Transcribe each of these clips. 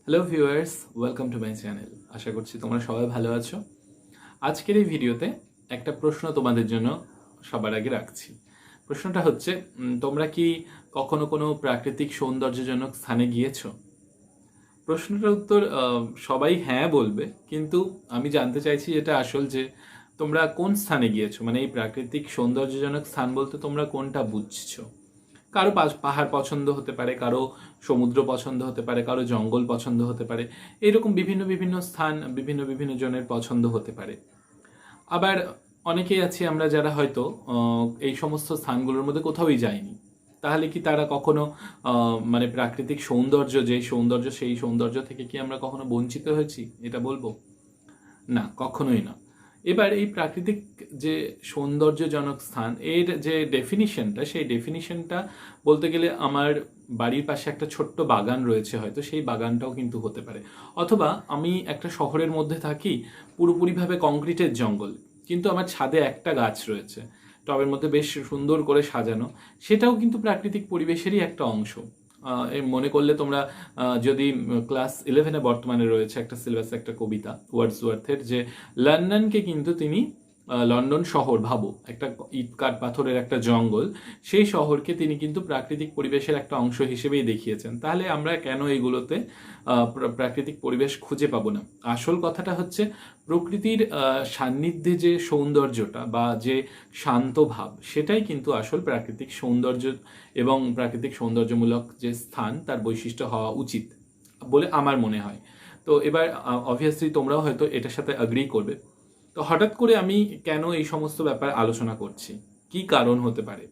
Hello viewers, welcome to my channel. আশা করছি তোমরা সবাই ভালো আছো। আজকের এই ভিডিওতে একটা প্রশ্ন তোমাদের জন্য সবার আগে রাখছি। প্রশ্নটা হচ্ছে, তোমরা কি কখনো কোনো প্রাকৃতিক সৌন্দর্যজনক স্থানে গিয়েছো? প্রশ্নটার উত্তর সবাই হ্যাঁ বলবে, কিন্তু আমি জানতে চাইছি এটা আসল যে তোমরা কোন স্থানে গিয়েছো, মানে এই প্রাকৃতিক সৌন্দর্যজনক স্থান বলতে তোমরা কোনটা বুঝছো। কারো পাহাড় পছন্দ হতে পারে, কারো সমুদ্র পছন্দ হতে পারে, কারো জঙ্গল পছন্দ হতে পারে। এরকম বিভিন্ন বিভিন্ন স্থান বিভিন্ন বিভিন্ন জনের পছন্দ হতে পারে। আবার অনেকেই আছি আমরা যারা হয়তো এই সমস্ত স্থানগুলোর মধ্যে কোথাওই যায়নি। তাহলে কি তারা কখনো মানে প্রাকৃতিক সৌন্দর্য, যে সৌন্দর্য, সেই সৌন্দর্য থেকে কি আমরা কখনো বঞ্চিত হয়েছি এটা বলবো? না, কখনোই না। এবার এই প্রাকৃতিক যে সৌন্দর্যজনক স্থান, এর যে ডেফিনিশনটা, সেই ডেফিনিশনটা বলতে গেলে আমার বাড়ির পাশে একটা ছোট্ট বাগান রয়েছে, হয়তো সেই বাগানটাও কিন্তু হতে পারে। অথবা আমি একটা শহরের মধ্যে থাকি, পুরোপুরিভাবে কংক্রিটের জঙ্গল, কিন্তু আমার ছাদে একটা গাছ রয়েছে, টবের মধ্যে বেশ সুন্দর করে সাজানো। সেটাও কিন্তু প্রাকৃতিক পরিবেশেরই একটা অংশ। মনে করলে তোমরা, যদি ক্লাস 11-এ বর্তমানে রয়েছে একটা সিলেবাসে একটা কবিতা ওয়ার্ডসওয়ার্থের, যে লন্ডনকে কিন্তু তিনি, লন্ডন শহর ভাবো, একটা ইট কাঠ পাথরের একটা জঙ্গল, সেই শহরকে তিনি কিন্তু প্রাকৃতিক পরিবেশের একটা অংশ হিসেবেই দেখিয়েছেন। তাহলে আমরা কেন এগুলোতে প্রাকৃতিক পরিবেশ খুঁজে পাবো না? আসল কথাটা হচ্ছে, প্রকৃতির সান্নিধ্যে যে সৌন্দর্যটা বা যে শান্ত ভাব, সেটাই কিন্তু আসল প্রাকৃতিক সৌন্দর্য এবং প্রাকৃতিক সৌন্দর্যমূলক যে স্থান তার বৈশিষ্ট্য হওয়া উচিত বলে আমার মনে হয়। তো এবার অবভিয়াসলি তোমরাও হয়তো এটার সাথে অ্যাগ্রি করবে। তো হঠাৎ করে আমি কেন এই সমস্ত ব্যাপার আলোচনা করছি, কি কারণ হতে পারে?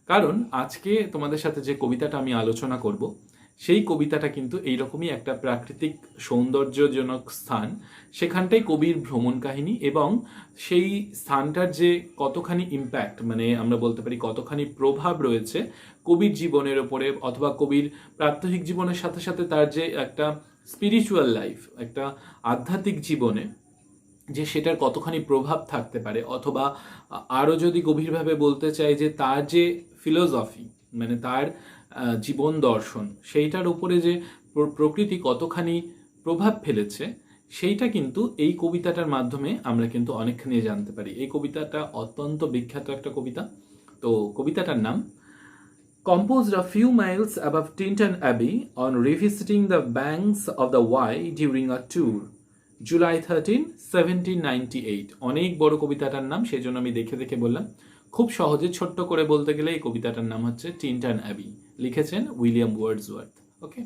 কারণ আজকে তোমাদের সাথে যে কবিতাটা আমি আলোচনা করব, সেই কবিতাটা কিন্তু এইরকমই একটা প্রাকৃতিক সৌন্দর্যজনক স্থান। সেখানটাই কবির ভ্রমণ কাহিনী, এবং সেই স্থানটার যে কতখানি ইম্প্যাক্ট, মানে আমরা বলতে পারি কতখানি প্রভাব রয়েছে কবির জীবনের ওপরে, অথবা কবির প্রাত্যহিক জীবনের সাথে সাথে তার যে একটা স্পিরিচুয়াল লাইফ, একটা আধ্যাত্মিক জীবনে যে সেটার কতখানি প্রভাব থাকতে পারে। অথবা আরও যদি গভীরভাবে বলতে চাই, যে তার যে ফিলোসফি, মানে তার জীবন দর্শন, সেইটার উপরে যে প্রকৃতি কতখানি প্রভাব ফেলেছে, সেইটা কিন্তু এই কবিতাটার মাধ্যমে আমরা কিন্তু অনেকখানি জানতে পারি। এই কবিতাটা অত্যন্ত বিখ্যাত একটা কবিতা। তো কবিতাটার নাম Composed a few miles above Tinton Abbey on revisiting the banks of the Wye during a tour, July 13, 1798। অনেক বড় কবিতাটার নাম, সেই জন্য আমি দেখে দেখে বললাম। খুব সহজে ছোট্ট করে বলতে গেলে এই কবিতাটার নাম হচ্ছে টিনটন অ্যাবি, লিখেছেন উইলিয়াম ওয়ার্ডসওয়ার্থ। ওকে,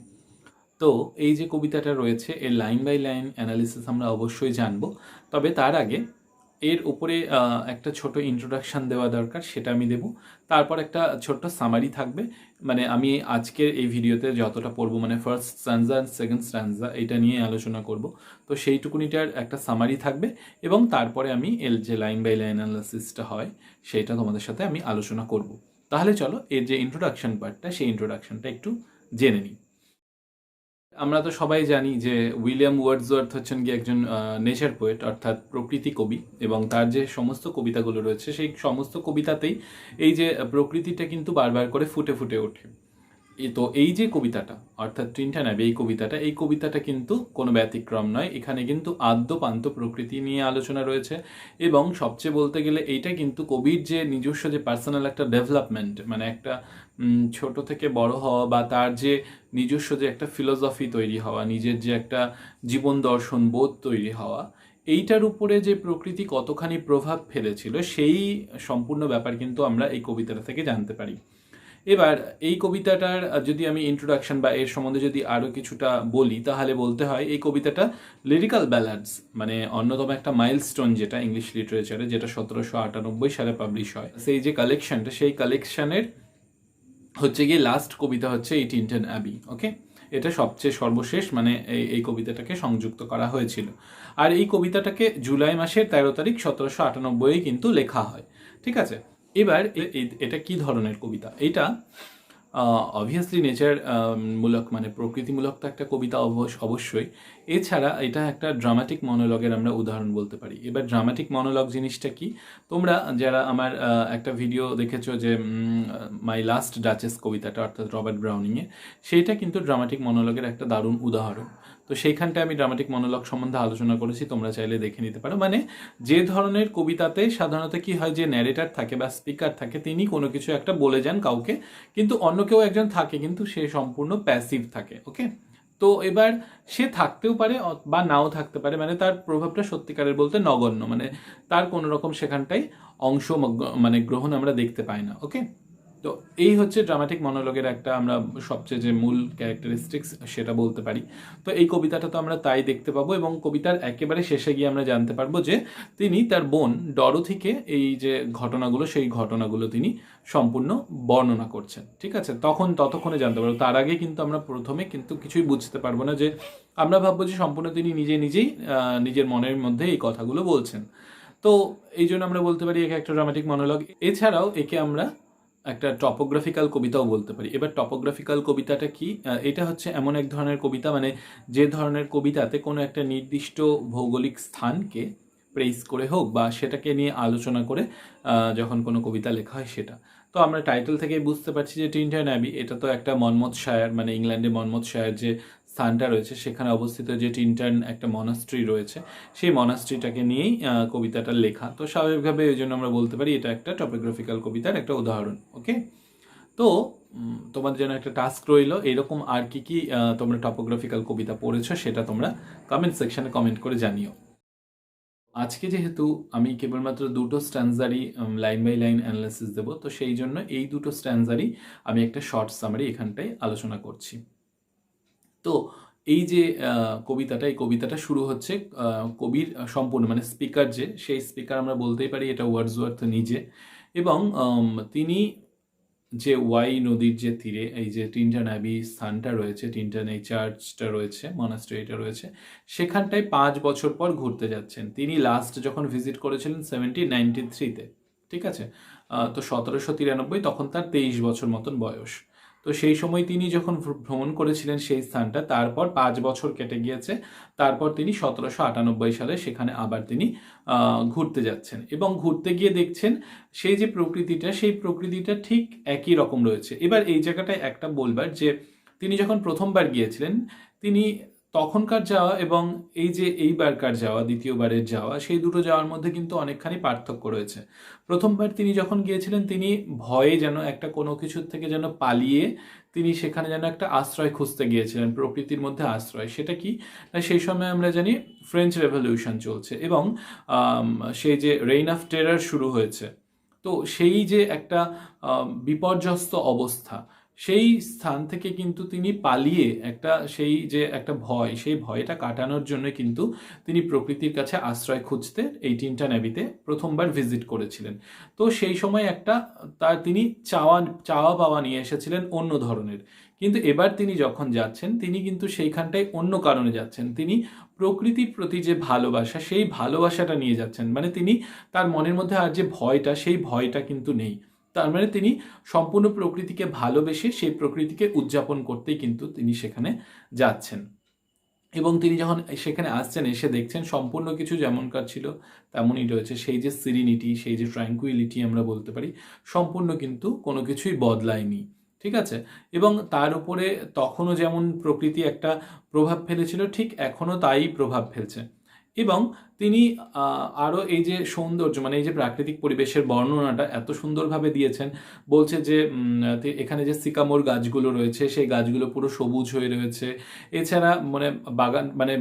তো এই যে কবিতাটা রয়েছে, এর লাইন বাই লাইন অ্যানালিসিস আমরা অবশ্যই জানবো। তবে তার আগে এর উপরে একটা ছোট ইন্ট্রোডাকশন দেওয়া দরকার, সেটা আমি দেব। তারপর একটা ছোট্ট সামারি থাকবে, মানে আমি আজকের এই ভিডিওতে যতটা পড়বো, মানে ফার্স্ট স্ট্যান্জা আর সেকেন্ড স্ট্যান্জা, এটা নিয়ে আলোচনা করব। তো সেইটুকুনিটার একটা সামারি থাকবে, এবং তারপরে আমি এর যে লাইন বাই লাইন অ্যানালিসিসটা হয়, সেটা তোমাদের সাথে আমি আলোচনা করব। তাহলে চলো, এর যে ইন্ট্রোডাকশন পার্টটা, সেই ইন্ট্রোডাকশনটা একটু জেনে নিই। আমরা তো সবাই জানি যে উইলিয়াম ওয়ার্ডসওয়ার্থ হচ্ছেন গিয়ে একজন নেচার পোয়েট, অর্থাৎ প্রকৃতি কবি, এবং তার যে সমস্ত কবিতাগুলো রয়েছে, সেই সমস্ত কবিতাতেই এই যে প্রকৃতিটা কিন্তু বারবার করে ফুটে ফুটে ওঠে। তো এই যে কবিতাটা, অর্থাৎ টিনটন অ্যাবি, এই কবিতাটা কিন্তু কোনো ব্যতিক্রম নয়। এখানে কিন্তু আদ্যপান্ত প্রকৃতি নিয়ে আলোচনা রয়েছে, এবং সবচেয়ে বলতে গেলে এইটা কিন্তু কবির যে নিজস্ব যে পার্সোনাল একটা ডেভেলপমেন্ট, মানে একটা ছোট থেকে বড় হওয়া, বা তার যে নিজস্ব যে একটা ফিলোসফি তৈরি হওয়া, নিজের যে একটা জীবন দর্শন বোধ তৈরি হওয়া, এইটার উপরে যে প্রকৃতি কতখানি প্রভাব ফেলেছিল, সেই সম্পূর্ণ ব্যাপার কিন্তু আমরা এই কবিতাটা থেকে জানতে পারি। এবার এই কবিতাটার যদি আমি ইন্ট্রোডাকশন বা এর সম্বন্ধে যদি আরও কিছুটা বলি, তাহলে বলতে হয় এই কবিতাটা লিরিক্যাল ব্যালাডস, মানে অন্যতম একটা মাইলস্টোন যেটা ইংলিশ লিটারেচারে, যেটা 1798 সালে পাবলিশ হয়। সেই যে কালেকশনটা, সেই কালেকশনের হচ্ছে গিয়ে লাস্ট কবিতা হচ্ছে এই টিনটন অ্যাবি। ওকে, এটা সবচেয়ে সর্বশেষ, মানে এই কবিতাটাকে সংযুক্ত করা হয়েছিল। আর এই কবিতাটাকে জুলাই মাসের 13 তারিখ 1798 কিন্তু লেখা হয়। ঠিক আছে, এবার এটা কি ধরনের কবিতা? এটা অবভিয়াসলি নেচার মূলক মানে প্রকৃতিমূলক তো একটা কবিতা অবশ্যই। এছাড়া এটা একটা ড্রামাটিক মনোলগের আমরা উদাহরণ বলতে পারি। এবার ড্রামাটিক মনোলগ জিনিসটা কি, তোমরা যারা আমার একটা ভিডিও দেখেছো যে মাই লাস্ট ডাচেস কবিতাটা অর্থাৎ রবার্ট ব্রাউনিংয়ে, সেইটা কিন্তু ড্রামাটিক মনোলগের একটা দারুণ উদাহরণ। তো সেইখানটায় আমি ড্রামাটিক মনোলগ সম্বন্ধে আলোচনা করেছি, তোমরা চাইলে দেখে নিতে পারো। মানে যে ধরনের কবিতাতে সাধারণত কি হয়, যে ন্যারেটার থাকে বা স্পিকার থাকে, তিনি কোনো কিছু একটা বলে যান কাউকে, কিন্তু অন্য কেউ একজন থাকে কিন্তু সে সম্পূর্ণ প্যাসিভ থাকে। ওকে, তো এবার সে থাকতেও পারে বা নাও থাকতে পারে, মানে তার প্রভাবটা সত্যিকারের বলতে নগণ্য, মানে তার কোনো রকম সেখানটায় অংশ মানে গ্রহণ আমরা দেখতে পাই না। ওকে, তো এই হচ্ছে ড্রামাটিক মনোলগের একটা আমরা সবচেয়ে যে মূল ক্যারেক্টারিস্টিক্স সেটা বলতে পারি। তো এই কবিতাটা তো আমরা তাই দেখতে পাবো, এবং কবিতার একেবারে শেষে গিয়ে আমরা জানতে পারবো যে তিনি তার বোন ডরোথিকে এই যে ঘটনাগুলো, সেই ঘটনাগুলো তিনি সম্পূর্ণ বর্ণনা করছেন। ঠিক আছে, ততক্ষণে জানতে পারবো, তার আগে কিন্তু আমরা প্রথমে কিন্তু কিছুই বুঝতে পারবো না, যে আমরা ভাববো যে সম্পূর্ণ তিনি নিজেই নিজের মনের মধ্যে এই কথাগুলো বলছেন। তো এই জন্য আমরা বলতে পারি একে একটা ড্রামাটিক মনোলগ। এছাড়াও একে আমরা একটা টপোগ্রাফিক্যাল কবিতাও বলতে পারি। এবার টপোগ্রাফিক্যাল কবিতাটা কি, এটা হচ্ছে এমন এক ধরনের কবিতা, মানে যে ধরনের কবিতাতে কোনো একটা নির্দিষ্ট ভৌগোলিক স্থানকে প্রেস করে হোক বা সেটাকে নিয়ে আলোচনা করে যখন কোনো কবিতা লেখা হয় সেটা। তো আমরা টাইটেল থেকেই বুঝতে পারছি যে টিনটান অ্যাবি, এটা তো একটা মনমথশায়ার, মানে ইংল্যান্ডে মনমথশায়ার যে স্থানটা রয়েছে সেখানে অবস্থিত যে টিনটান একটা মনাস্ট্রি রয়েছে, সেই মনাস্ট্রিটাকে নিয়েই কবিতাটা লেখা। তো স্বাভাবিকভাবে ওই জন্য আমরা বলতে পারি এটা একটা টপোগ্রাফিক্যাল কবিতার একটা উদাহরণ। ওকে, তো তোমাদের জন্য একটা টাস্ক রইল, এরকম আর কি কি তোমরা টপোগ্রাফিক্যাল কবিতা পড়েছো সেটা তোমরা কমেন্ট সেকশনে কমেন্ট করে জানিও। আজকে যেহেতু আমি কেবলমাত্র দুটো স্ট্যান্ডারই লাইন বাই লাইন অ্যানালাইসিস দেবো, তো সেই জন্য এই দুটো স্ট্যান্ডারই আমি একটা শর্ট সামারি এখানটায় আলোচনা করছি। তো এই যে কবিতাটা, এই কবিতাটা শুরু হচ্ছে কবির সম্পূর্ণ মানে স্পিকার সেই স্পিকার আমরা বলতেই পারি এটা ওয়ার্ডসওয়ার্থ নিজে, এবং তিনি যে ওয়াই নদীর যে তীরে এই যে টিনটান অ্যাবি স্থানটা রয়েছে, টিনটান এই চার্চটা রয়েছে, মনাস্ট্রিটা রয়েছে, সেখানটায় 5 বছর পর ঘুরতে যাচ্ছেন। তিনি লাস্ট যখন ভিজিট করেছিলেন 1793-তে, ঠিক আছে, তো 1793, তখন তার 23 বছর মতন বয়স। তো সেই সময় তিনি যখন ভ্রমণ করেছিলেন সেই স্থানটা, তারপর 5 বছর কেটে গিয়েছে, তারপর তিনি 1798 সালে সেখানে আবার তিনি ঘুরতে যাচ্ছেন, এবং ঘুরতে গিয়ে দেখছেন সেই যে প্রকৃতিটা, সেই প্রকৃতিটা ঠিক একই রকম রয়েছে। এবার এই জায়গাটায় একটা বলবার যে তিনি যখন প্রথমবার গিয়েছিলেন, তিনি তখনকার যাওয়া এবং এই যে এইবারকার যাওয়া, দ্বিতীয়বারের যাওয়া, সেই দুটো যাওয়ার মধ্যে কিন্তু অনেকখানি পার্থক্য রয়েছে। প্রথমবার তিনি যখন গিয়েছিলেন, তিনি ভয়ে যেন একটা কোনো কিছুর থেকে যেন পালিয়ে তিনি সেখানে যেন একটা আশ্রয় খুঁজতে গিয়েছিলেন, প্রকৃতির মধ্যে আশ্রয়। সেটা কি না, সেই সময় আমরা জানি ফ্রেঞ্চ রেভলিউশন চলছে, এবং সেই যে রেইন অফ টেরার শুরু হয়েছে। তো সেই যে একটা বিপর্যস্ত অবস্থা, সেই স্থান থেকে কিন্তু তিনি পালিয়ে সেই যে একটা ভয়, সেই ভয়টা কাটানোর জন্য কিন্তু তিনি প্রকৃতির কাছে আশ্রয় খুঁজতে এই টিনটান অ্যাবিতে প্রথমবার ভিজিট করেছিলেন। তো সেই সময় তিনি চাওয়া পাওয়া নিয়ে এসেছিলেন অন্য ধরনের, কিন্তু এবার তিনি যখন যাচ্ছেন, তিনি কিন্তু সেইখানটায় অন্য কারণে যাচ্ছেন। তিনি প্রকৃতির প্রতি যে ভালোবাসা, সেই ভালোবাসাটা নিয়ে যাচ্ছেন, মানে তিনি তার মনের মধ্যে আর যে ভয়টা, সেই ভয়টা কিন্তু নেই। তার মানে তিনি সম্পূর্ণ প্রকৃতিকে ভালোবেসে সেই প্রকৃতিকে উদযাপন করতেই কিন্তু তিনি সেখানে যাচ্ছেন। এবং তিনি যখন সেখানে আসছেন, এসে দেখছেন সম্পূর্ণ কিছু যেমনকার ছিল তেমনই রয়েছে। সেই যে সিরিনিটি, সেই যে ট্র্যাঙ্কুইলিটি আমরা বলতে পারি, সম্পূর্ণ কিন্তু কোনো কিছুই বদলায়নি। ঠিক আছে, এবং তার উপরে তখনও যেমন প্রকৃতি একটা প্রভাব ফেলেছিল, ঠিক এখনও তাই প্রভাব ফেলছে। এবং তিনি আরও এই যে সৌন্দর্য, মানে এই যে প্রাকৃতিক পরিবেশের বর্ণনাটা এত সুন্দরভাবে দিয়েছেন। বলছে যে এখানে যে সিকামোর গাছগুলো রয়েছে, সেই গাছগুলো পুরো সবুজ হয়ে রয়েছে। এছাড়া মানে বাগান, মানে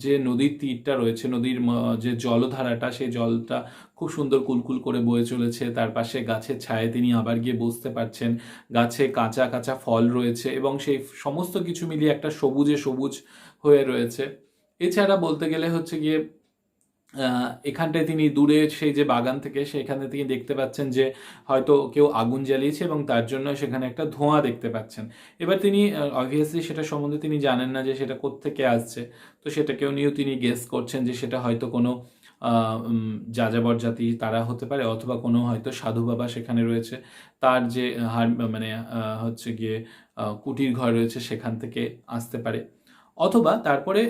যে নদীর তীরটা রয়েছে, নদীর যে জলধারাটা, সেই জলটা খুব সুন্দর কুলকুল করে বয়ে চলেছে। তার পাশে গাছের ছায়ে তিনি আবার গিয়ে বসতে পারছেন, গাছে কাঁচা কাঁচা ফল রয়েছে, এবং সেই সমস্ত কিছু মিলিয়ে একটা সবুজে সবুজ হয়ে রয়েছে। এছাড়া বলতে গেলে হচ্ছে গিয়ে এখানটায় তিনি দূরে সেই যে বাগান থেকে, সেখানে তিনি দেখতে পাচ্ছেন যে হয়তো কেউ আগুন জ্বালিয়েছে, এবং তার জন্য সেখানে একটা ধোঁয়া দেখতে পাচ্ছেন। এবার তিনি অবভিয়াসলি সেটা সম্বন্ধে তিনি জানেন না যে সেটা কোত্থেকে আসছে, তো সেটাকেও নিয়েও তিনি গেস করছেন যে সেটা হয়তো কোনো যাযাবর জাতি তারা হতে পারে, অথবা কোনো হয়তো সাধু বাবা সেখানে রয়েছে, তার যে মানে হচ্ছে গিয়ে কুটির ঘর রয়েছে সেখান থেকে আসতে পারে। অথবা তারপরে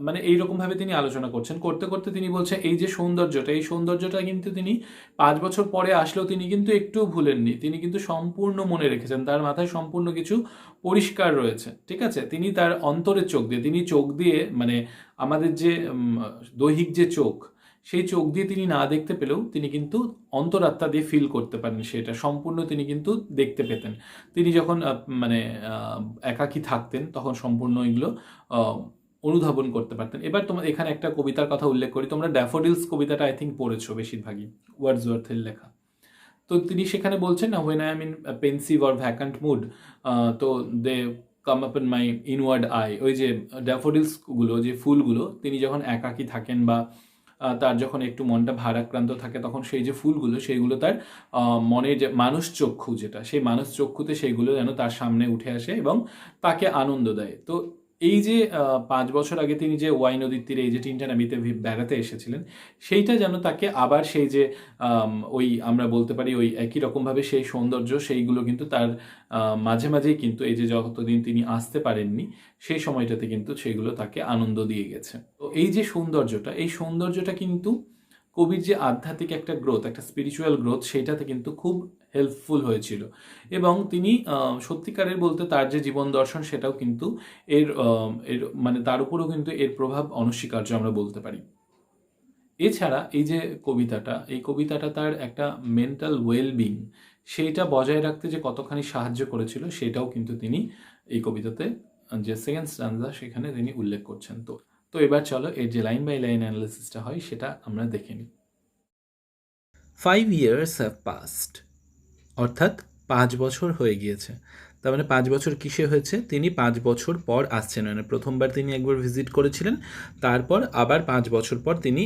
মানে এইরকমভাবে তিনি আলোচনা করছেন, করতে করতে তিনি বলছেন এই যে সৌন্দর্যটা, এই সৌন্দর্যটা কিন্তু তিনি 5 বছর পরে আসলেও তিনি কিন্তু একটুও ভুলেননি, তিনি কিন্তু সম্পূর্ণ মনে রেখেছেন, তার মাথায় সম্পূর্ণ কিছু পরিষ্কার রয়েছে, ঠিক আছে। তিনি তার অন্তরের চোখ দিয়ে, তিনি চোখ দিয়ে মানে আমাদের যে দৈহিক যে চোখ, সেই চোখ দিয়ে তিনি না দেখতে পেলেও তিনি কিন্তু অন্তরাত্মা দিয়ে ফিল করতে পারেন, সেটা সম্পূর্ণ তিনি কিন্তু দেখতে পেতেন। তিনি যখন মানে একাকী থাকতেন তখন সম্পূর্ণ এগুলো অনুধাবন করতে পারতেন। এবার তোমার এখানে একটা কবিতার কথা উল্লেখ করি, তোমরা ড্যাফোডিলস কবিতাটা আই থিঙ্ক পড়েছো বেশিরভাগই, ওয়ার্ডসওয়ার্থের লেখা। তো তিনি সেখানে বলছেন না, when I am in pensive or vacant mood, তো they come up in my inward eye. ওই যে ড্যাফোডিলসগুলো, যে ফুলগুলো, তিনি যখন একাকী থাকেন বা তার যখন একটু মনটা ভারাক্রান্ত থাকে, তখন সেই যে ফুলগুলো সেইগুলো তার মনে যে মানুষ চক্ষু, যেটা সেই মানুষ চক্ষুতে সেইগুলো যেন তার সামনে উঠে আসে এবং তাকে আনন্দ দেয়। তো এই যে 5 বছর আগে তিনি যে ওয়াই নদীর তীরে এই যে টিনটানামিতে বেড়াতে এসেছিলেন, সেইটা যেন তাকে আবার সেই যে ওই আমরা বলতে পারি ওই একই রকমভাবে সেই সৌন্দর্য সেইগুলো কিন্তু তার মাঝে মাঝেই কিন্তু এই যে যতদিন তিনি আসতে পারেননি সেই সময়টাতে কিন্তু সেগুলো তাকে আনন্দ দিয়ে গেছে। তো এই যে সৌন্দর্যটা, এই সৌন্দর্যটা কিন্তু কবির যে আধ্যাত্মিক একটা গ্রোথ, একটা স্পিরিচুয়াল গ্রোথ, সেইটাতে কিন্তু খুব হেল্পফুল হয়েছিল। এবং তিনি সত্যিকারের বলতে তার যে জীবন দর্শন সেটাও কিন্তু এর এর মানে তার উপরেও কিন্তু এর প্রভাব অনস্বীকার্য আমরা বলতে পারি। এছাড়া এই যে কবিতাটা, এই কবিতাটা তার একটা মেন্টাল ওয়েলবিং সেইটা বজায় রাখতে যে কতখানি সাহায্য করেছিল সেটাও কিন্তু তিনি এই কবিতাতে যে সেকেন্ড স্ট্যান্জা সেখানে তিনি উল্লেখ করছেন। তো তো এবার চলো এর যে লাইন বাই লাইন অ্যানালিসিসটা হয় সেটা আমরা দেখে নিই। 5 years have passed, অর্থাৎ 5 বছর হয়ে গিয়েছে। তার মানে 5 বছর কিসে হয়েছে, তিনি 5 বছর পর আসছেন, মানে প্রথমবার তিনি একবার ভিজিট করেছিলেন, তারপর আবার 5 বছর পর তিনি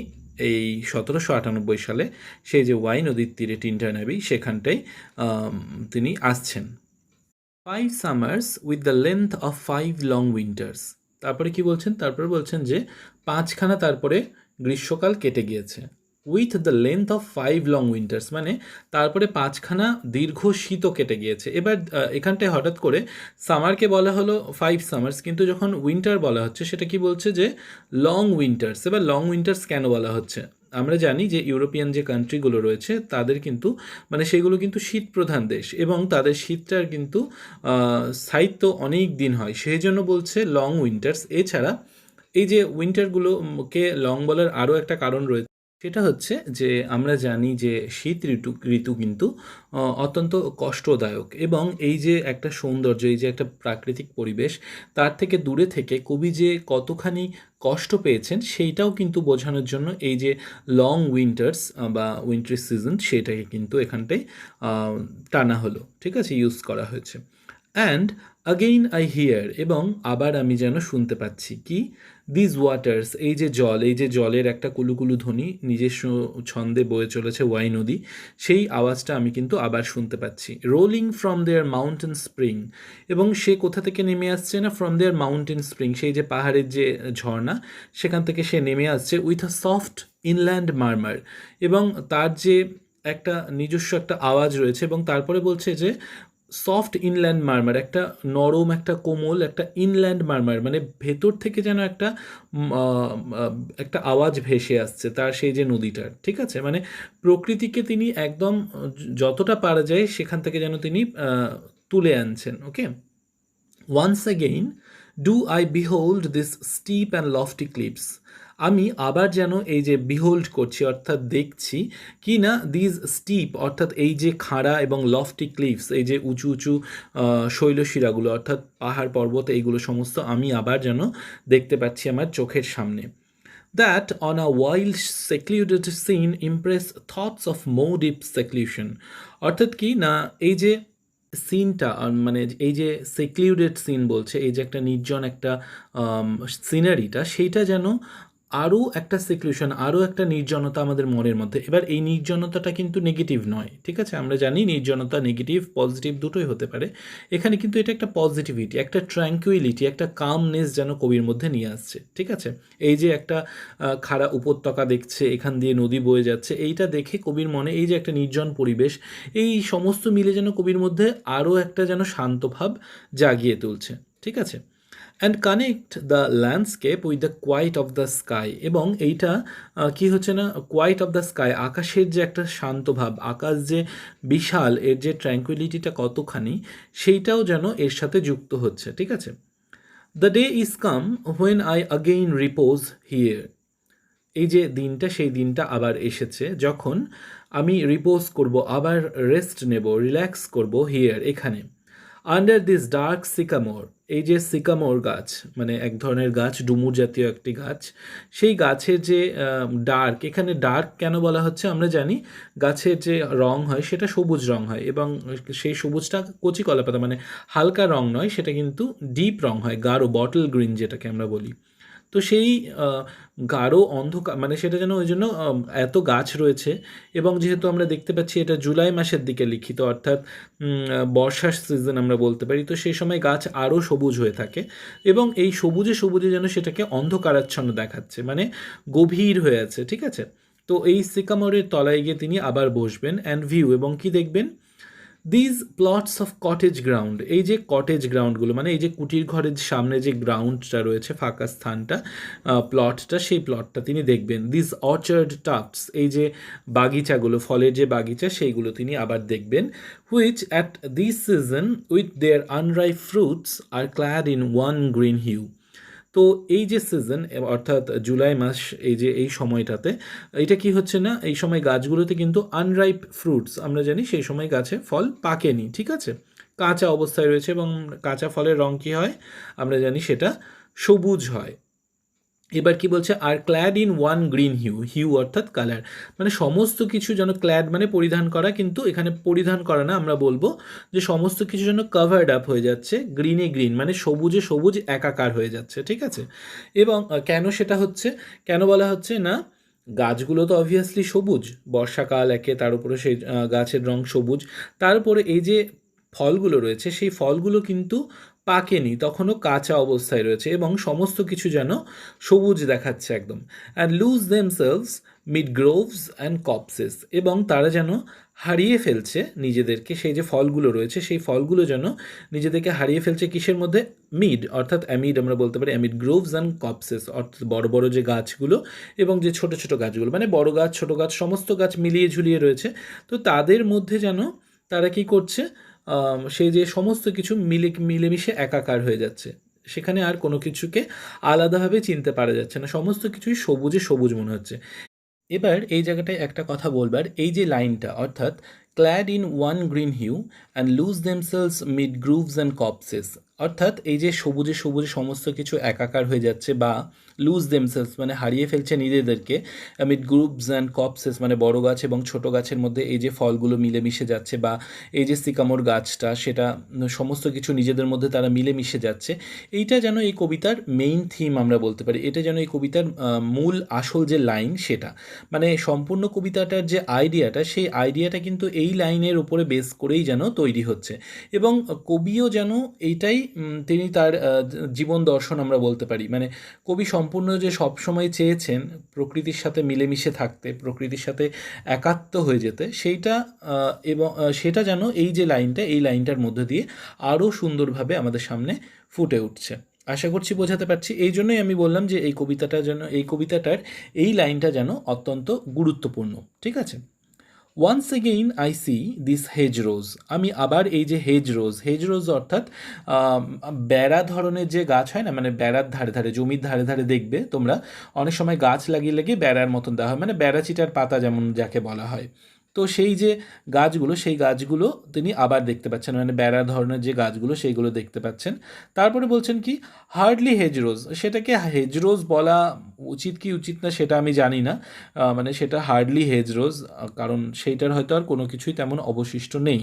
এই 1798 সালে সেই যে ওয়াই নদীর তীরে টিনটানাবি সেখানটায় তিনি আসছেন। 5 summers with the length of 5 long winters। তারপরে কি বলছেন, তারপরে বলছেন যে 5খানা তারপরে গ্রীষ্মকাল কেটে গিয়েছে। With the length of 5 long winters, মানে তারপরে 5খানা দীর্ঘ শীতও কেটে গিয়েছে। এবার এখানটায় হঠাৎ করে সামারকে বলা হলো 5 সামার্স, কিন্তু যখন উইন্টার বলা হচ্ছে সেটা কি বলছে যে লং উইন্টার্স। এবার লং উইন্টার্স কেন বলা হচ্ছে, আমরা জানি যে ইউরোপিয়ান যে কান্ট্রিগুলো রয়েছে তাদের কিন্তু মানে সেগুলো কিন্তু শীত প্রধান দেশ এবং তাদের শীতটার কিন্তু স্থায়িত্ব অনেক দিন হয়, সেই জন্য বলছে লং উইন্টার্স। এছাড়া এই যে উইন্টারগুলোকে লং বলার আরও একটা কারণ রয়েছে, সেটা হচ্ছে যে আমরা জানি যে শীত ঋতু কিন্তু অত্যন্ত কষ্টদায়ক, এবং এই যে একটা সৌন্দর্য, এই যে একটা প্রাকৃতিক পরিবেশ, তার থেকে দূরে থেকে কবি যে কতখানি কষ্ট পেয়েছেন সেইটাও কিন্তু বোঝানোর জন্য এই যে লং উইন্টার্স বা উইন্টার সিজন সেটাকে কিন্তু এখানটায় টানা হলো, ঠিক আছে, ইউজ করা হয়েছে। অ্যান্ড আগেইন আই হিয়ার, এবং আবার আমি যেন শুনতে পাচ্ছি কি, দিজ ওয়াটার্স, এই যে জল, এই যে জলের একটা কুলুকুলু ধ্বনি নিজস্ব ছন্দে বয়ে চলেছে ওয়াই নদী, সেই আওয়াজটা আমি কিন্তু আবার শুনতে পাচ্ছি। Rolling from their mountain spring, এবং সে কোথা থেকে নেমে আসছে না, ফ্রম দেয়ার মাউন্টেন স্প্রিং, সেই যে পাহাড়ের যে ঝর্ণা সেখান থেকে সে নেমে আসছে, উইথ আ সফট ইনল্যান্ড মারমার, এবং তার যে একটা নিজস্ব একটা আওয়াজ রয়েছে, এবং তারপরে বলছে যে সফট ইনল্যান্ড মারমার, একটা নরম, একটা কোমল, একটা ইনল্যান্ড মারমার, মানে ভেতর থেকে যেন একটা একটা আওয়াজ ভেসে আসছে তার সেই যে নদীটার, ঠিক আছে। মানে প্রকৃতিকে তিনি একদম যতটা পারা যায় সেখান থেকে যেন তিনি তুলে আনছেন। Okay, once again do I behold this steep and lofty cliffs, আমি আবার যেন এই যে বিহোল্ড করছি অর্থাৎ দেখছি কি না, দিজ স্টিপ অর্থাৎ এই যে খাড়া এবং লফটি ক্লিফস, এই যে উঁচু উঁচু শৈলশিরাগুলো অর্থাৎ পাহাড় পর্বত, এইগুলো সমস্ত আমি আবার যেন দেখতে পাচ্ছি আমার চোখের সামনে। That on a wild secluded scene impress thoughts of more deep seclusion, অর্থাৎ কি না, এই যে সিনটা মানে এই যে সেক্লিউডেড সিন বলছে, এই যে একটা নির্জন একটা সিনারিটা, সেইটা যেন আরও একটা সিক্লুশন, আরও একটা নির্জনতা আমাদের মনের মধ্যে। এবার এই নির্জনতাটা কিন্তু নেগেটিভ নয়, ঠিক আছে? আমরা জানি নির্জনতা নেগেটিভ পজিটিভ দুটোই হতে পারে। এখানে কিন্তু এটা একটা পজিটিভিটি, একটা ট্র্যাঙ্কুইলিটি, একটা কামনেস যেন কবির মধ্যে নিয়ে আসছে, ঠিক আছে? এই যে একটা খাড়া উপত্যকা দেখছে, এখান দিয়ে নদী বয়ে যাচ্ছে, এইটা দেখে কবির মনে এই যে একটা নির্জন পরিবেশ, এই সমস্ত মিলে যেন কবির মধ্যে আরও একটা যেন শান্ত ভাব জাগিয়ে তুলছে, ঠিক আছে? And connect the landscape with the quiet of the sky. এবং এইটা কি হচ্ছে না, কোয়াইট অফ দ্য স্কাই, আকাশের যে একটা শান্ত ভাব, আকাশ যে বিশাল, এর যে ট্র্যাঙ্কুইলিটিটা কতখানি, সেইটাও যেন এর সাথে যুক্ত হচ্ছে, ঠিক আছে? The day is come when I again repose here. এই যে দিনটা, সেই দিনটা আবার এসেছে যখন আমি রিপোজ করব, আবার রেস্ট নেব, রিল্যাক্স করব হিয়ার, এখানে। আন্ডার দিস ডার্ক সিকামোর, এই যে সিকামোর গাছ মানে এক ধরনের গাছ, ডুমুর জাতীয় একটি গাছ, সেই গাছের যে ডার্ক, এখানে ডার্ক কেন বলা হচ্ছে আমরা জানি, গাছের যে রং হয় সেটা সবুজ রং হয়, এবং সেই সবুজটা কচি কলাপাতা মানে হালকা রং নয়, সেটা কিন্তু ডিপ রং হয়, গাঢ় বটল গ্রিন যেটাকে আমরা বলি। তো সেই গাঢ় অন্ধকার মানে সেটা যেন ওই জন্য এত গাছ রয়েছে, এবং যেহেতু আমরা দেখতে পাচ্ছি এটা জুলাই মাসের দিকে লিখিত, অর্থাৎ বর্ষার সিজন আমরা বলতে পারি, তো সেই সময় গাছ আরও সবুজ হয়ে থাকে, এবং এই সবুজে সবুজে যেন সেটাকে অন্ধকারাচ্ছন্ন দেখাচ্ছে, মানে গভীর হয়ে আছে, ঠিক আছে? তো এই সিকামরের তলায় গিয়ে তিনি আবার বসবেন অ্যান্ড ভিউ, এবং কি দেখবেন, these plots of cottage ground, এই যে কটেজ গ্রাউন্ডগুলো মানে এই যে কুটির ঘরের সামনে যে গ্রাউন্ডটা রয়েছে, ফাঁকা স্থানটা, প্লটটা, সেই প্লটটা তিনি দেখবেন। দিস অর্চার্ড টাফটস, এই যে বাগিচাগুলো, ফলের যে বাগিচা, সেইগুলো তিনি আবার দেখবেন। Which at this season with their unripe fruits are clad in one green hue. তো এই যে সিজন অর্থাৎ জুলাই মাস, এই যে এই সময়টাতে এটা কি হচ্ছে না, এই সময় গাছগুলোতে কিন্তু আনরাইপ ফ্রুটস, আমরা জানি সেই সময় গাছে ফল পাকেনি, ঠিক আছে? কাঁচা অবস্থায় রয়েছে, এবং কাঁচা ফলের রং কী হয় আমরা জানি, সেটা সবুজ হয়। এবার কি বলছে, are clad in one green hue, hue অর্থাৎ কালার, মানে সমস্ত কিছু যেন, ক্ল্যাড মানে পরিধান করা, কিন্তু এখানে পরিধান করা না, আমরা বলবো যে সমস্ত কিছু যেন কাভার্ড আপ হয়ে যাচ্ছে, গ্রিনে গ্রিন মানে সবুজে সবুজ একাকার হয়ে যাচ্ছে, ঠিক আছে? এবং কেন সেটা হচ্ছে, কেন বলা হচ্ছে না, গাছগুলো তো অবভিয়াসলি সবুজ, বর্ষাকাল একে, তার উপরে সেই গাছের রং সবুজ, তারপরে এই যে ফলগুলো রয়েছে সেই ফলগুলো কিন্তু পাকেনি, তখনও কাঁচা অবস্থায় রয়েছে, এবং সমস্ত কিছু যেন সবুজ দেখাচ্ছে একদম। And lose themselves mid groves and copses, এবং তারা যেন হারিয়ে ফেলছে নিজেদেরকে, সেই যে ফলগুলো রয়েছে সেই ফলগুলো যেন নিজেদেরকে হারিয়ে ফেলছে কিসের মধ্যে, মিড অর্থাৎ অ্যামিড আমরা বলতে পারি, অ্যামিড গ্রোভস অ্যান্ড কপসেস অর্থাৎ বড় বড় যে গাছগুলো এবং যে ছোট ছোট গাছগুলো, মানে বড় গাছ ছোট গাছ সমস্ত গাছ মিলিয়ে ঝুলিয়ে রয়েছে, তো তাদের মধ্যে যেন তারা কি করছে, সেই যে সমস্ত কিছু মিলেমিশে একাকার হয়ে যাচ্ছে, সেখানে আর কোনো কিছুকে আলাদাভাবে চিনতে পারা যাচ্ছে না, সমস্ত কিছুই সবুজে সবুজ মনে হচ্ছে। এবার এই জায়গাটায় একটা কথা বলবার, এই যে লাইনটা অর্থাৎ clad in one green hue and lose themselves mid groves and copses, অর্থাৎ এই যে সবুজে সবুজে সমস্ত কিছু একাকার হয়ে যাচ্ছে, বা লুজ দেমসেলস মানে হারিয়ে ফেলছে নিজেদেরকে, মিড গ্রুভস অ্যান্ড কপসেস মানে বড় গাছ এবং ছোট গাছের মধ্যে এই যে ফলগুলো মিলেমিশে যাচ্ছে, বা এই যে সিকামোর গাছটা সেটা সমস্ত কিছু নিজেদের মধ্যে তারা মিলেমিশে যাচ্ছে, এইটা যেন এই কবিতার মেইন থিম আমরা বলতে পারি, এটা যেন এই কবিতার মূল আসল যে লাইন সেটা, মানে সম্পূর্ণ কবিতাটার যে আইডিয়াটা, সেই আইডিয়াটা কিন্তু এই লাইনের উপরে বেস করেই যেন তৈরি হচ্ছে, এবং কবিও যেন এইটাই তিনি তার জীবন দর্শন আমরা বলতে পারি, মানে কবি সম্পূর্ণ যে সবসময় চেয়েছেন প্রকৃতির সাথে মিলেমিশে থাকতে, প্রকৃতির সাথে একাত্ম হয়ে যেতে, সেইটা এবং সেটা যেন এই যে লাইনটা, এই লাইনটার মধ্যে দিয়ে আরও সুন্দরভাবে আমাদের সামনে ফুটে উঠছে। আশা করছি বোঝাতে পারছি, এই জন্যই আমি বললাম যে এই কবিতাটা যেন, এই কবিতাটার এই লাইনটা যেন অত্যন্ত গুরুত্বপূর্ণ, ঠিক আছে? Once again I see this hedge rows, আমি আবার এই যে হেজ রোজ অর্থাৎ বেড়া ধরনের যে গাছ হয় না, মানে বেড়ার ধারে ধারে, জমির ধারে ধারে দেখবে তোমরা অনেক সময় গাছ লাগিয়ে লাগিয়ে বেড়ার মতন দেওয়া হয়, মানে বেড়া চিটার পাতা যেমন যাকে বলা হয়, তো সেই যে গাছগুলো, সেই গাছগুলো তিনি আবার দেখতে পাচ্ছেন, মানে বেড়া ধরনের যে গাছগুলো সেইগুলো দেখতে পাচ্ছেন। তারপরে বলছেন কি, হার্ডলি হেজরোজ, সেটাকে হেজরোজ বলা উচিত কি উচিত না সেটা আমি জানি না, মানে সেটা হার্ডলি হেজরোজ, কারণ সেইটার হয়তো আর কোনো কিছুই তেমন অবশিষ্ট নেই।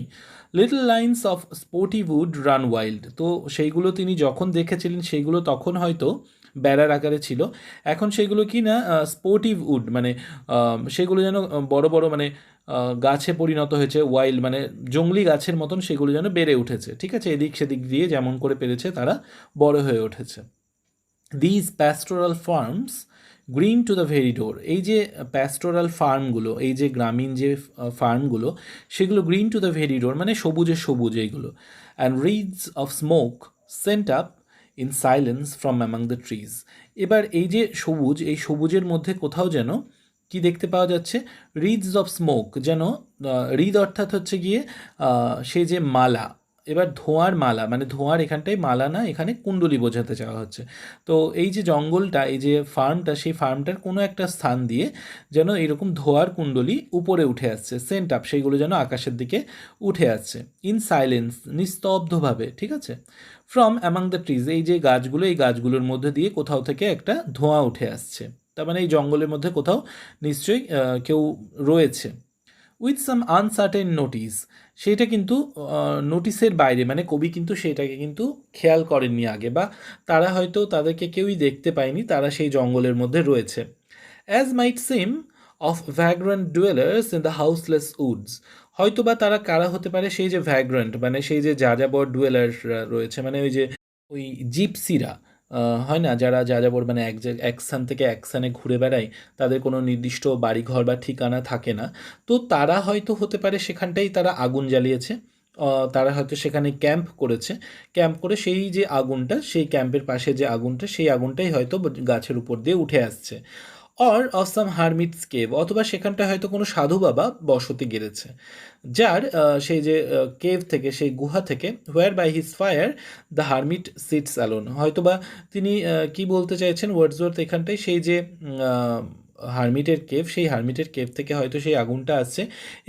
Little lines of sporty wood run wild, তো সেইগুলো তিনি যখন দেখেছিলেন সেইগুলো তখন হয়তো বেড়ার আকারে ছিল, এখন সেগুলো কি না স্পোর্টিভ উড, মানে সেগুলো যেন বড় বড় মানে গাছে পরিণত হয়েছে, ওয়াইল্ড মানে জংলি গাছের মতন সেগুলো যেন বেড়ে উঠেছে, ঠিক আছে, এদিক সেদিক দিয়ে যেমন করে পেরেছে তারা বড় হয়ে উঠেছে। These pastoral farms green to the very door, এই যে প্যাস্টোরাল ফার্মগুলো, এই যে গ্রামীণ যে ফার্মগুলো, সেগুলো গ্রিন টু দ্য ভেরি ডোর মানে সবুজে সবুজ এইগুলো। And reads of smoke Saint up in silence from among the trees. এবার এই যে সবুজ, এই সবুজের মধ্যে কোথাও যেন কি দেখতে পাওয়া যাচ্ছে, রিডস অফ স্মোক, যেন রিদ অর্থাৎ হচ্ছে গিয়ে সে যে মালা, এবার ধোঁয়ার মালা মানে ধোঁয়ার এখানটায় মালা না, এখানে কুণ্ডলী বোঝাতে চাওয়া হচ্ছে। তো এই যে জঙ্গলটা, এই যে ফার্মটা, সেই ফার্মটার কোনো একটা স্থান দিয়ে যেন এরকম ধোঁয়ার কুণ্ডলী উপরে উঠে আসছে, সেন্ট আপ, সেইগুলো যেন আকাশের দিকে উঠে আসছে, ইন সাইলেন্স নিস্তব্ধভাবে, ঠিক আছে, ফ্রম অ্যামাং দ্য ট্রিজ, এই যে গাছগুলো, এই গাছগুলোর মধ্যে দিয়ে কোথাও থেকে একটা ধোঁয়া উঠে আসছে, তার মানে এই জঙ্গলের মধ্যে কোথাও নিশ্চয়ই কেউ রয়েছে। উইথ সাম আনসার্টেন নোটিস, সেটা কিন্তু নোটিসের বাইরে, মানে কবি কিন্তু সেটাকে কিন্তু খেয়াল করেননি আগে, বা তারা হয়তো তাদেরকে কেউই দেখতে পায়নি, তারা সেই জঙ্গলের মধ্যে রয়েছে। As might seem of vagrant dwellers in the houseless woods, হয়তো বা তারা কারা হতে পারে, সেই যে ভ্যাগ্রান্ট মানে সেই যে যাযাবর ডুয়েলাররা রয়েছে, মানে ওই যে ওই জিপসিরা হয় না, যারা যাযাবর মানে এক স্থান থেকে এক স্থানে ঘুরে বেড়ায়, তাদের কোনো নির্দিষ্ট বাড়িঘর বা ঠিকানা থাকে না, তো তারা হয়তো হতে পারে সেখানটাই তারা আগুন জ্বালিয়েছে, তারা হয়তো সেখানে ক্যাম্প করেছে, ক্যাম্প করে সেই যে আগুনটা, সেই ক্যাম্পের পাশে যে আগুনটা, সেই আগুনটাই হয়তো গাছের উপর দিয়ে উঠে আসছে। অর অফ সাম হারমিটস কেভ, অথবা সেখানটায় হয়তো কোনো সাধু বাবা বসতি গেড়েছে, যার সেই যে কেভ থেকে, সেই গুহা থেকে, where by his fire the hermit sits alone, হয়তো বা তিনি কি বলতে চাইছেন ওয়ার্ডসওয়ার্থ এখানটায়, সেই যে হারমিটের কেভ, সেই হারমিটের কেভ থেকে হয়তো সেই আগুনটা আসছে,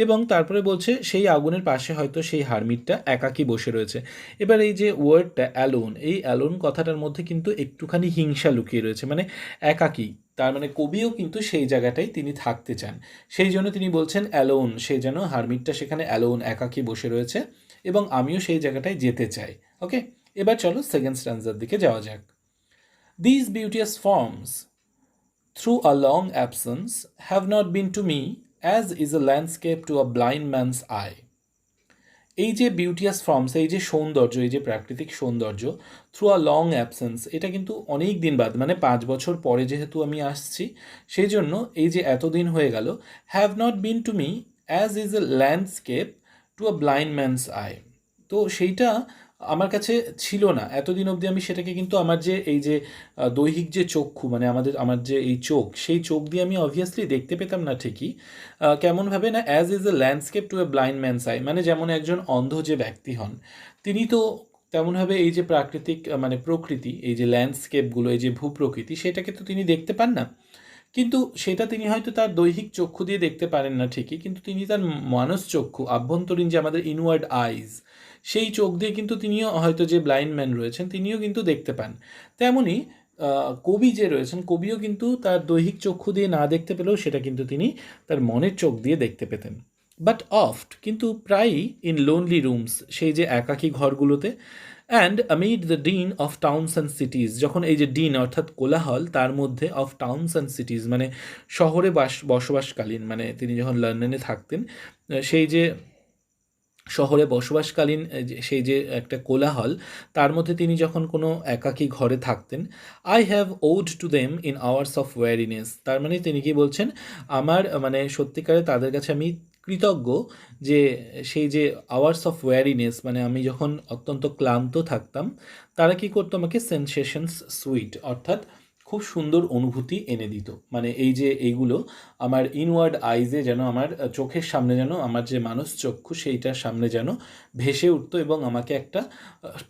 এবং তারপরে বলছে সেই আগুনের পাশে হয়তো সেই হারমিটটা একাকী বসে রয়েছে। এবার এই যে ওয়ার্ডটা অ্যালোন, এই অ্যালোন কথাটার মধ্যে কিন্তু একটুখানি হিংসা লুকিয়ে রয়েছে, মানে একাকী, তার মানে কবিও কিন্তু সেই জায়গাটাই তিনি থাকতে চান, সেই জন্য তিনি বলছেন অ্যালোন, সে যেন হারমিটটা সেখানে অ্যালোন একাকী বসে রয়েছে, এবং আমিও সেই জায়গাটায় যেতে চাই। ওকে, এবার চলো সেকেন্ড স্ট্যান্জার দিকে যাওয়া যাক। This beauteous forms through a long absence have not been to me as is a landscape to a blind man's eye. এই যে বিউটিয়াস ফর্মস, এই যে সৌন্দর্য, এই যে প্রাকৃতিক সৌন্দর্য, থ্রু আ লং অ্যাবসেন্স, এটা কিন্তু অনেক দিন বাদ, মানে 5 বছর পরে যেহেতু আমি আসছি, সেই জন্য এই যে এতদিন হয়ে গেল, have not been to me as is a landscape to a blind man's I, তো সেইটা আমার কাছে ছিল না এতদিন অবধি, আমি সেটাকে কিন্তু আমার যে এই যে দৈহিক যে চক্ষু, মানে আমার যে এই চোখ, সেই চোখ দিয়ে আমি অবভিয়াসলি দেখতে পেতাম না ঠিকই, কেমনভাবে না, as is a landscape to a blind man's eye, মানে যেমন একজন অন্ধ যে ব্যক্তি হন, তিনি তো তেমনভাবে এই যে প্রাকৃতিক মানে প্রকৃতি, এই যে ল্যান্ডস্কেপগুলো, এই যে ভূপ্রকৃতি, সেটাকে তো তিনি দেখতে পান না, কিন্তু সেটা তিনি হয়তো তার দৈহিক চক্ষু দিয়ে দেখতে পারেন না ঠিকই, কিন্তু তিনি তার মানস চক্ষু, আভ্যন্তরীণ যে আমাদের ইনওয়ার্ড আইজ, সেই চোখ দিয়ে কিন্তু তিনিও হয়তো, যে ব্লাইন্ড ম্যান রয়েছেন তিনিও কিন্তু দেখতে পান। তেমনই কবি যে রয়েছেন, কবিও কিন্তু তার দৈহিক চক্ষু দিয়ে না দেখতে পেলেও সেটা কিন্তু তিনি তার মনের চোখ দিয়ে দেখতে পেতেন। বাট অফট, কিন্তু প্রায়ই, ইন লোনলি রুমস, সেই যে একাকী ঘরগুলোতে, and amid the din of towns and cities, যখন এই যে ডিন অর্থাৎ কোলাহল, তার মধ্যে অফ টাউনস অ্যান্ড সিটিজ মানে শহরে বসবাসকালীন, মানে তিনি যখন লন্ডনে থাকতেন, সেই যে শহরে বসবাসকালীন সেই যে একটা কোলাহল, তার মধ্যে তিনি যখন কোনো একাকী ঘরে থাকতেন, I have owed to them in hours of weariness, তার মানে তিনি কি বলছেন, আমার মানে সত্যিকারে তাদের কাছে আমি কৃতজ্ঞ, যে সেই যে আওয়ার্স অফ ওয়ারিনেস, মানে আমি যখন অত্যন্ত ক্লান্ত থাকতাম, তারা কি করতো, আমাকে সেনসেশনস সুইট, অর্থাৎ খুব সুন্দর অনুভূতি এনে দিত, মানে এই যে এইগুলো আমার ইনওয়ার্ড আইজে যেন, আমার চোখের সামনে যেন, আমার যে মানস চক্ষু, সেইটার সামনে যেন ভেসে উঠতো, এবং আমাকে একটা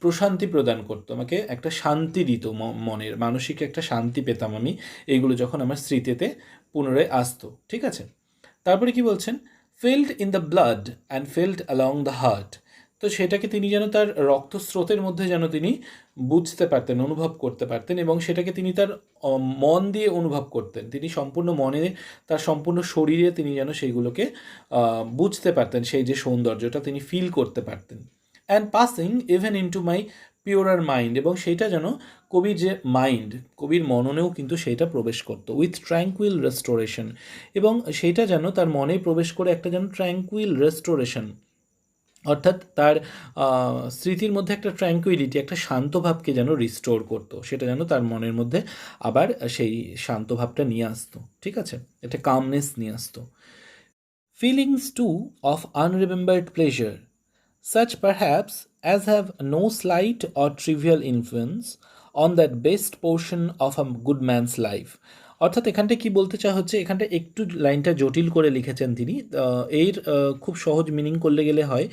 প্রশান্তি প্রদান করতো, আমাকে একটা শান্তি দিত, মনের মানসিক একটা শান্তি পেতাম আমি, এইগুলো যখন আমার স্মৃতিতে পুনরায় আসতো। ঠিক আছে, তারপরে কি বলছেন, felt in the blood and felt along the heart, তো সেটাকে তিনি যেন তার রক্তস্রোতের মধ্যে যেন তিনি বুঝতে পারতেন, অনুভব করতে পারতেন, এবং সেটাকে তিনি তার মন দিয়ে অনুভব করতেন, তিনি সম্পূর্ণ মনে, তার সম্পূর্ণ শরীরে তিনি যেন সেইগুলোকে বুঝতে পারতেন, সেই যে সৌন্দর্যটা তিনি ফিল করতে পারতেন। And passing even into my purer mind, এবং সেইটা যেন কবির যে মাইন্ড, কবির মননেও কিন্তু সেইটা প্রবেশ করতো, উইথ ট্র্যাঙ্কুইল রেস্টোরেশন, এবং সেইটা যেন তার মনে প্রবেশ করে একটা যেন ট্র্যাঙ্কুইল রেস্টোরেশন, অর্থাৎ তার স্মৃতির মধ্যে একটা ট্র্যাঙ্কুইলিটি, একটা শান্ত ভাবকে যেন রিস্টোর করতো, সেটা যেন তার মনের মধ্যে আবার সেই শান্ত ভাবটা নিয়ে আসতো, ঠিক আছে, একটা কামনেস নিয়ে আসতো। Feelings too of unremembered pleasure, such perhaps as have no slight or trivial influence on that best portion of a good man's life. অর্থাৎ এখানটা কি বলতে চাওয়া হচ্ছে, এখানটা একটু লাইনটা জটিল করে লিখেছেন তিনি। এর খুব সহজ মিনিং করলে গেলে হয়,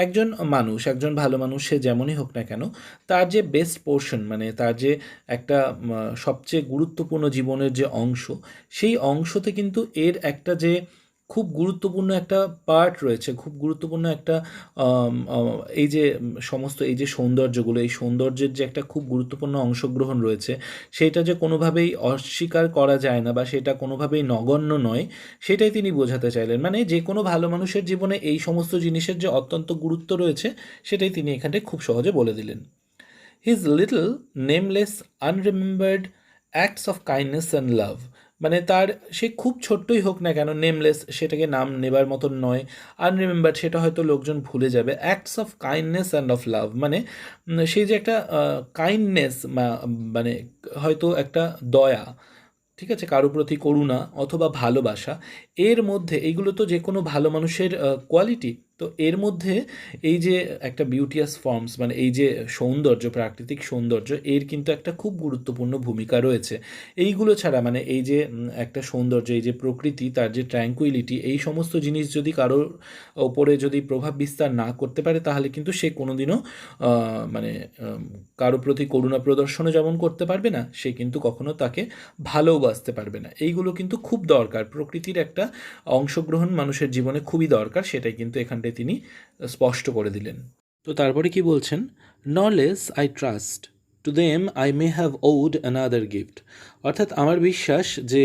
একজন মানুষ, একজন ভালো মানুষ, সে যেমনই হোক না কেন, তার যে বেস্ট পোর্শন, মানে তার যে একটা সবচেয়ে গুরুত্বপূর্ণ জীবনের যে অংশ, সেই অংশতে কিন্তু এর একটা যে খুব গুরুত্বপূর্ণ একটা পার্ট রয়েছে, খুব গুরুত্বপূর্ণ একটা এই যে সমস্ত এই যে সৌন্দর্যগুলো, এই সৌন্দর্যের যে একটা খুব গুরুত্বপূর্ণ অংশগ্রহণ রয়েছে, সেটা যে কোনোভাবেই অস্বীকার করা যায় না বা সেটা কোনোভাবেই নগণ্য নয়, সেটাই তিনি বোঝাতে চাইলেন। মানে যে কোনো ভালো মানুষের জীবনে এই সমস্ত জিনিসের যে অত্যন্ত গুরুত্ব রয়েছে, সেটাই তিনি এখানটায় খুব সহজে বলে দিলেন। His little nameless unremembered acts of kindness and love, মানে তার সে খুব ছোট্টই হোক না কেন, নেমলেস সেটাকে নাম নেবার মতন নয়, আনরিমেম্বার্ড সেটা হয়তো লোকজন ভুলে যাবে, acts of kindness and of love, মানে সেই যে একটা কাইন্ডনেস, মানে হয়তো একটা দয়া, ঠিক আছে, কারো প্রতি করুণা অথবা ভালোবাসা, এর মধ্যে এইগুলো তো যে কোনো ভালো মানুষের কোয়ালিটি, তো এর মধ্যে এই যে একটা বিউটিয়াস ফর্মস, মানে এই যে সৌন্দর্য, প্রাকৃতিক সৌন্দর্য, এর কিন্তু একটা খুব গুরুত্বপূর্ণ ভূমিকা রয়েছে। এইগুলো ছাড়া, মানে এই যে একটা সৌন্দর্য, এই যে প্রকৃতি, তার যে ট্র্যাঙ্কুইলিটি, এই সমস্ত জিনিস যদি কারোর ওপরে যদি প্রভাব বিস্তার না করতে পারে, তাহলে কিন্তু সে কোনোদিনও মানে কারো প্রতি করুণা প্রদর্শনও যেমন করতে পারবে না, সে কিন্তু কখনো তাকে ভালোবাসতে পারবে না। এইগুলো কিন্তু খুব দরকার, প্রকৃতির একটা অংশগ্রহণ মানুষের জীবনে খুবই দরকার, সেটাই কিন্তু এখানটায় তিনি স্পষ্ট করে দিলেন। তো তারপরে কি বলছেন, nor less I trust to them I may have owed another gift, অর্থাৎ আমার বিশ্বাস যে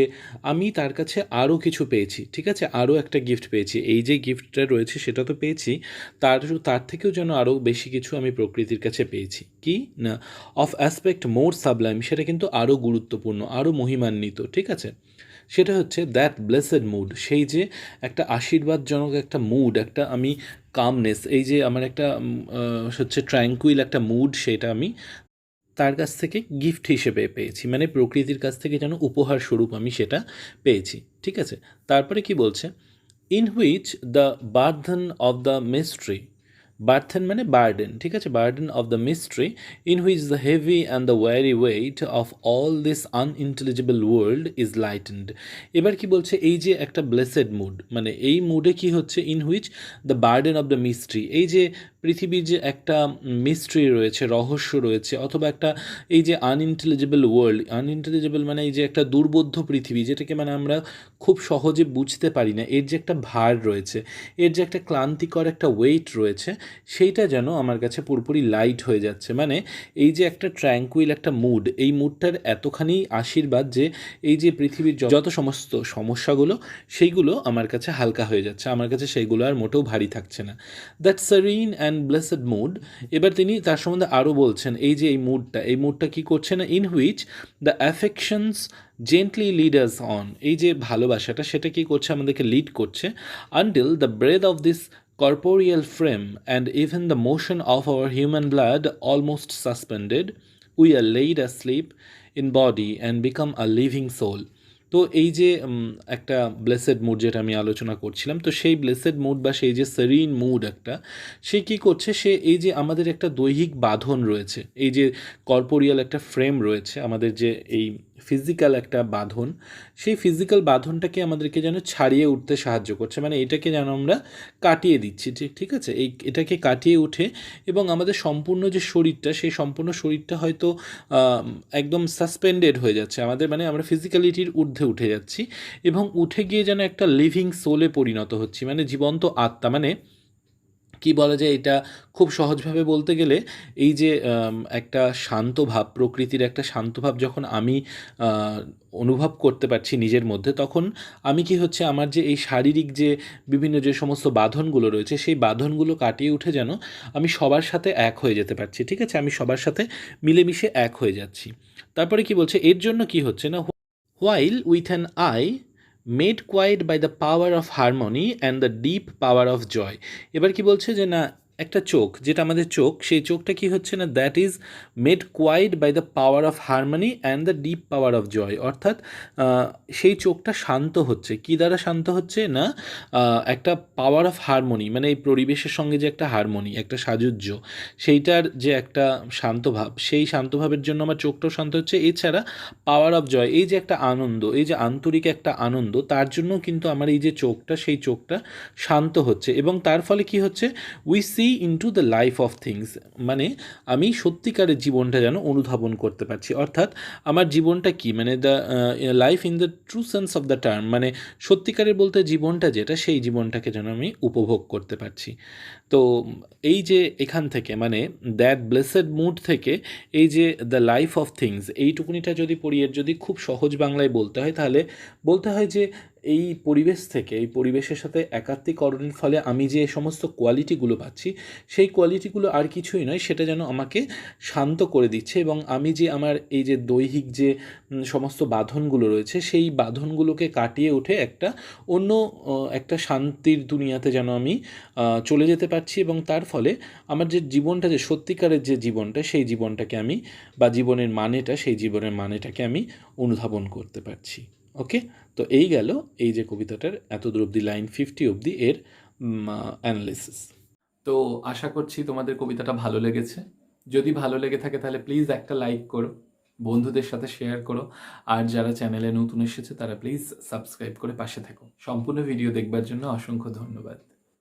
আমি তার কাছে আরও কিছু পেয়েছি, ঠিক আছে, আরও একটা গিফট পেয়েছি, এই যে গিফটটা রয়েছে সেটা তো পেয়েছি, তার তার থেকেও যেন আরও বেশি কিছু আমি প্রকৃতির কাছে পেয়েছি, কি না, অফ অ্যাসপেক্ট মোর সাবলাইম, সেটা কিন্তু আরও গুরুত্বপূর্ণ, আরও মহিমান্বিত, ঠিক আছে, সেটা হচ্ছে দ্যাট ব্লেসেড মুড, সেই যে একটা আশীর্বাদজনক একটা মুড, একটা আমি কামনেস, এই যে আমার একটা হচ্ছে ট্র্যাঙ্কুইল একটা মুড, সেটা আমি তার কাছ থেকে গিফট হিসেবে পেয়েছি, মানে প্রকৃতির কাছ থেকে যেন উপহার স্বরূপ আমি সেটা পেয়েছি, ঠিক আছে। তারপরে কি বলছে, in which the burthen of the mystery, burthen মানে বার্ডেন, ঠিক আছে, burden of the mystery, in which the heavy and the weary weight of all this unintelligible world is lightened. এবার কি বলছে, এই যে একটা ব্লেসেড মুড, মানে এই মুডে কি হচ্ছে, in which the burden of the mystery, এই যে পৃথিবীর যে একটা মিস্ট্রি রয়েছে, রহস্য রয়েছে, অথবা একটা এই যে আনইন্টেলিজেবল ওয়ার্ল্ড, আনইন্টেলিজেবল মানে এই যে একটা দুর্বোধ্য পৃথিবী, যেটাকে মানে আমরা খুব সহজে বুঝতে পারি না, এর যে একটা ভার রয়েছে, এর যে একটা ক্লান্তিকর একটা ওয়েট রয়েছে, সেইটা যেন আমার কাছে পুরোপুরি লাইট হয়ে যাচ্ছে, মানে এই যে একটা ট্র্যাঙ্কুইল একটা মুড, এই মুডটার এতখানি আশীর্বাদ যে এই যে পৃথিবীর যত সমস্ত সমস্যাগুলো, সেইগুলো আমার কাছে হালকা হয়ে যাচ্ছে, আমার কাছে সেইগুলো আর মোটেও ভারী থাকছে না। That serene and blessed mood, এবার তিনি তার সম্বন্ধে আরও বলছেন, এই যে এই মুডটা কী করছে না, in which the affections gently leaders on, এই যে ভালোবাসাটা সেটা কী করছে, আমাদেরকে লিড করছে, until the breath of this corporeal frame and even the motion of our human blood almost suspended, we are laid asleep in body and become a living soul. তো এই যে একটা ব্লেসেড মুড যেটা আমি আলোচনা করছিলাম, তো সেই ব্লেসেড মুড বা সেই যে সেরিন মুড একটা, সে কী করছে, সে এই যে আমাদের একটা দৈহিক বাঁধন রয়েছে, এই যে কর্পোরিয়াল একটা ফ্রেম রয়েছে, আমাদের যে এই ফিজিক্যাল একটা বাঁধন, সেই ফিজিক্যাল বাঁধনটাকে আমাদেরকে যেন ছাড়িয়ে উঠতে সাহায্য করছে, মানে এটাকে যেন আমরা কাটিয়ে দিচ্ছি, ঠিক আছে, এটাকে কাটিয়ে উঠে, এবং আমাদের সম্পূর্ণ যে শরীরটা, সেই সম্পূর্ণ শরীরটা হয়তো একদম সাসপেন্ডেড হয়ে যাচ্ছে আমাদের, মানে আমরা ফিজিক্যালিটির ঊর্ধ্বে উঠে যাচ্ছি, এবং উঠে গিয়ে যেন একটা লিভিং সোলে পরিণত হচ্ছি, মানে জীবন্ত আত্মা, মানে কি বলা যায়, এটা খুব সহজভাবে বলতে গেলে এই যে একটা শান্ত ভাব, প্রকৃতির একটা শান্ত ভাব যখন আমি অনুভব করতে পারছি নিজের মধ্যে, তখন আমি কি হচ্ছে, আমার যে এই শারীরিক যে বিভিন্ন যে সমস্ত বাঁধনগুলো রয়েছে, সেই বাঁধনগুলো কাটিয়ে উঠে যেন আমি সবার সাথে এক হয়ে যেতে পারছি। ঠিক আছে, আমি সবার সাথে মিলেমিশে এক হয়ে যাচ্ছি। তারপরে কি বলছে, এর জন্য কি হচ্ছে না, while with an eye made quiet by the power of harmony and the deep power of joy. এবার কি বলছে যে না, একটা চোখ, যেটা আমাদের চোখ, সেই চোখটা কি হচ্ছে না, that is made quiet by the power of harmony and the deep power of joy. অর্থাৎ সেই চোখটা শান্ত হচ্ছে, কি দ্বারা শান্ত হচ্ছে না, একটা পাওয়ার অফ হারমোনি, মানে এই পরিবেশের সঙ্গে যে একটা হারমোনি, একটা সাযুজ্য, সেইটার যে একটা শান্ত ভাব, সেই শান্ত ভাবের জন্য আমার চোখটাও শান্ত হচ্ছে। এছাড়া পাওয়ার অফ জয়, এই যে একটা আনন্দ, এই যে আন্তরিক একটা আনন্দ, তার জন্য কিন্তু আমার এই যে চোখটা, সেই চোখটা শান্ত হচ্ছে। এবং তার ফলে কি হচ্ছে, we see into the life of things, মানে আমি সত্যিকারের জীবনটা যেন অনুধাবন করতে পারছি। অর্থাৎ আমার জীবনটা কি, মানে the life in the true sense of the term, মানে সত্যিকারের বলতে জীবনটা যেটা, সেই জীবনটাকে যেন আমি উপভোগ করতে পারছি। তো এই যে এখান থেকে, মানে দ্যাট ব্লেসেড মুড থেকে এই যে দ্য লাইফ অফ থিংস, এইটুকুনিটা যদি পড়ি, এর যদি খুব সহজ বাংলায় বলতে হয়, তাহলে বলতে হয় যে এই পরিবেশ থেকে, এই পরিবেশের সাথে একাত্মীকরণের ফলে আমি যে সমস্ত কোয়ালিটিগুলো পাচ্ছি, সেই কোয়ালিটিগুলো আর কিছুই নয়, সেটা যেন আমাকে শান্ত করে দিচ্ছে। এবং আমি যে আমার এই যে দৈহিক যে সমস্ত বাঁধনগুলো রয়েছে, সেই বাঁধনগুলোকে কাটিয়ে উঠে একটা অন্য একটা শান্তির দুনিয়াতে যেন আমি চলে যেতে পারছি। এবং তার ফলে আমার যে জীবনটা, যে সত্যিকারের যে জীবনটা, সেই জীবনটাকে আমি, বা জীবনের মানেটা, সেই জীবনের মানেটাকে আমি অনুধাবন করতে পারছি। ওকে, তো এই গেল এই যে কবিতাটার এতদূর অবধি, লাইন 50 অবধি এর অ্যানালিসিস। তো আশা করছি তোমাদের কবিতাটা ভালো লেগেছে। যদি ভালো লেগে থাকে তাহলে প্লিজ একটা লাইক করো, বন্ধুদের সাথে শেয়ার করো, আর যারা চ্যানেলে নতুন এসেছে তারা প্লিজ সাবস্ক্রাইব করে পাশে থেকো। সম্পূর্ণ ভিডিও দেখবার জন্য অসংখ্য ধন্যবাদ।